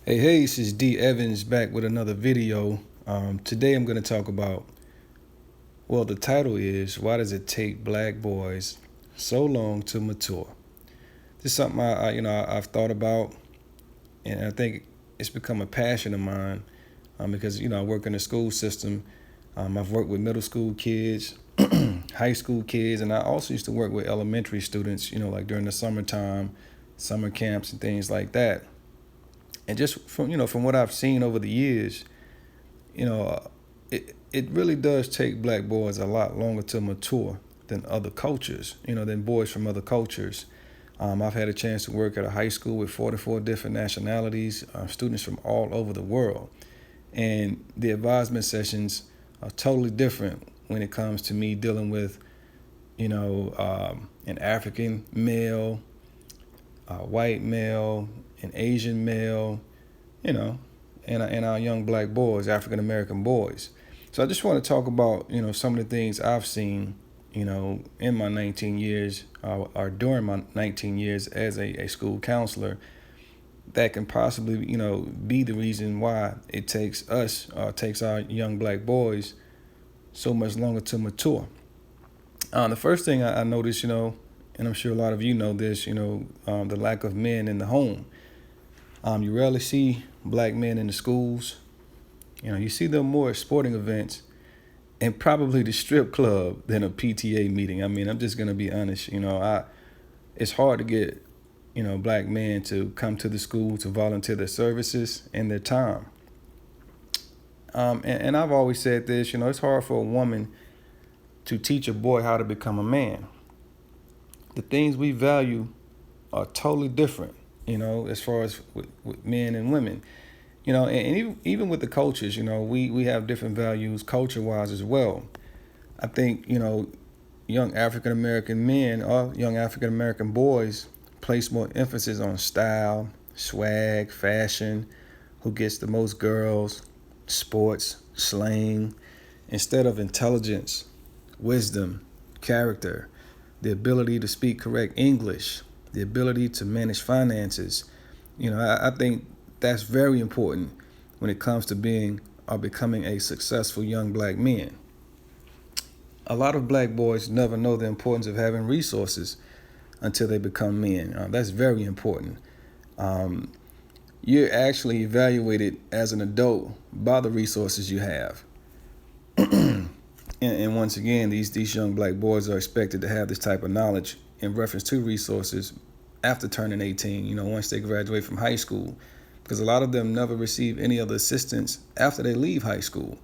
Hey, this is D Evans back with another video. Today I'm going to talk about, well, the title is, why does it take black boys so long to mature? This is something I've thought about, and I think it's become a passion of mine because, I work in the school system. I've worked with middle school kids, high school kids, and I also used to work with elementary students, like during the summertime, summer camps and things like that. And just from what I've seen over the years, you know, it really does take black boys a lot longer to mature than other cultures, than boys from other cultures. I've had a chance to work at a high school with 44 different nationalities, students from all over the world. And the advisement sessions are totally different when it comes to me dealing with, an African male, a white male, an Asian male, you know, and our young black boys, African American boys. So I just want to talk about, some of the things I've seen, in my 19 years or during my 19 years as a school counselor that can possibly, be the reason why it takes our young black boys so much longer to mature. The first thing I noticed, and I'm sure a lot of you know this, the lack of men in the home. You rarely see black men in the schools. You see them more at sporting events and probably the strip club than a PTA meeting. I mean, I'm just gonna be honest. It's hard to get, black men to come to the school to volunteer their services and their time. And I've always said this. It's hard for a woman to teach a boy how to become a man. The things we value are totally different. As far as with men and women. And even with the cultures, we have different values culture-wise as well. I think, young African American men or young African American boys place more emphasis on style, swag, fashion, who gets the most girls, sports, slang, instead of intelligence, wisdom, character, the ability to speak correct English, the ability to manage finances. I think that's very important when it comes to being or becoming a successful young black man. A lot of black boys never know the importance of having resources until they become men. That's very important. You're actually evaluated as an adult by the resources you have. And once again, these young black boys are expected to have this type of knowledge in reference to resources after turning 18, once they graduate from high school. Because a lot of them never receive any other assistance after they leave high school.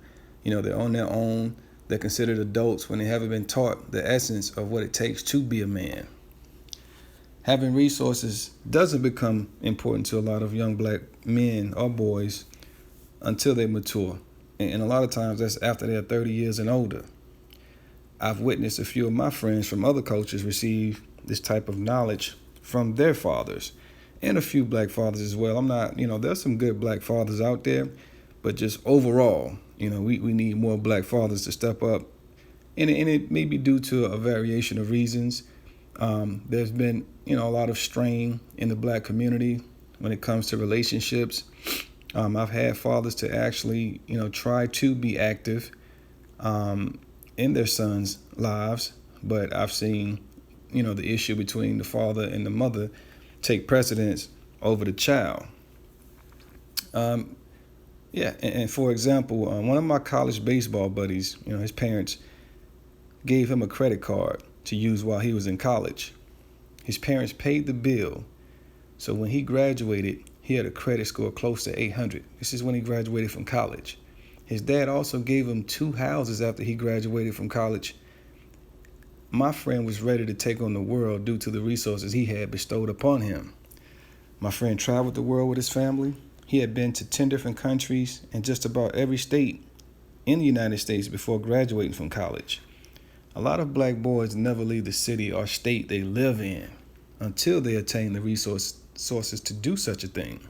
They're on their own. They're considered adults when they haven't been taught the essence of what it takes to be a man. Having resources doesn't become important to a lot of young black men or boys until they mature. And a lot of times that's after they're 30 years and older. I've witnessed a few of my friends from other cultures receive this type of knowledge from their fathers and a few black fathers as well. I'm not, there's some good black fathers out there, but just overall, we need more black fathers to step up. And it may be due to a variation of reasons. There's been, a lot of strain in the black community when it comes to relationships. I've had fathers to actually, try to be active in their sons' lives, but I've seen, the issue between the father and the mother take precedence over the child. And for example, one of my college baseball buddies, his parents gave him a credit card to use while he was in college. His parents paid the bill, so when he graduated, he had a credit score close to 800. This is when he graduated from college. His dad also gave him 2 houses after he graduated from college. My friend was ready to take on the world due to the resources he had bestowed upon him. My friend traveled the world with his family. He had been to 10 different countries and just about every state in the United States before graduating from college. A lot of black boys never leave the city or state they live in until they attain the resources to do such a thing.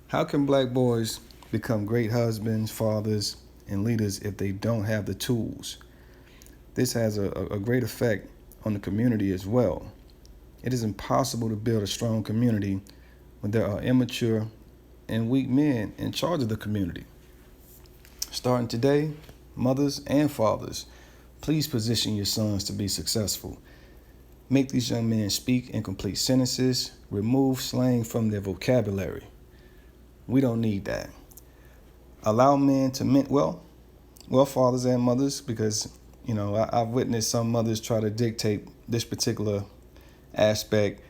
How can black boys become great husbands, fathers, and leaders if they don't have the tools? This has a great effect on the community as well. It is impossible to build a strong community when there are immature and weak men in charge of the community. Starting today, mothers and fathers, please position your sons to be successful. Make these young men speak in complete sentences. Remove slang from their vocabulary. We don't need that. Allow men to fathers and mothers, because I've witnessed some mothers try to dictate this particular aspect,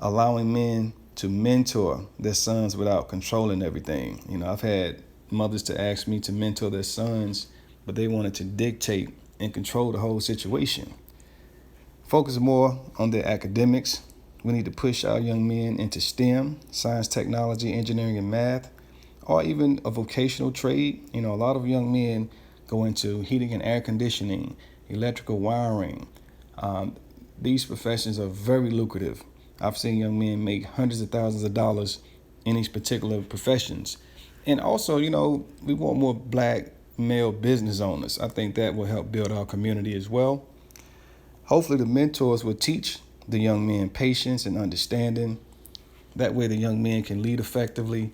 allowing men to mentor their sons without controlling everything. I've had mothers to ask me to mentor their sons, but they wanted to dictate and control the whole situation. Focus more on their academics. We need to push our young men into STEM, science, technology, engineering, and math, or even a vocational trade. A lot of young men go into heating and air conditioning, electrical wiring. These professions are very lucrative. I've seen young men make hundreds of thousands of dollars in these particular professions. And also, we want more black male business owners. I think that will help build our community as well. Hopefully the mentors will teach the young men patience and understanding. That way the young men can lead effectively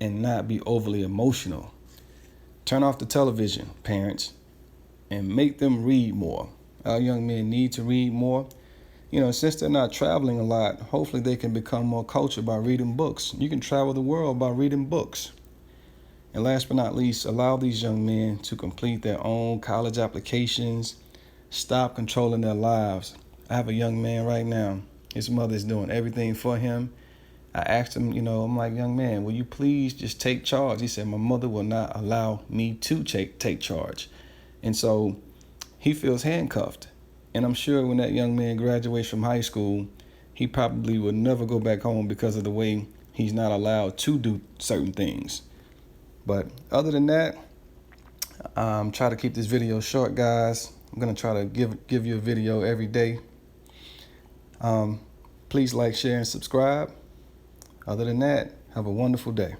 and not be overly emotional. Turn off the television, parents, and make them read more. Our young men need to read more. Since they're not traveling a lot, hopefully they can become more cultured by reading books. You can travel the world by reading books. And last but not least, allow these young men to complete their own college applications. Stop controlling their lives. I have a young man right now. His mother is doing everything for him. I asked him, I'm like, young man, will you please just take charge? He said, my mother will not allow me to take charge. And so he feels handcuffed. And I'm sure when that young man graduates from high school, he probably will never go back home because of the way he's not allowed to do certain things. But other than that, try to keep this video short, guys. I'm going to try to give you a video every day. Please like, share, and subscribe. Other than that, have a wonderful day.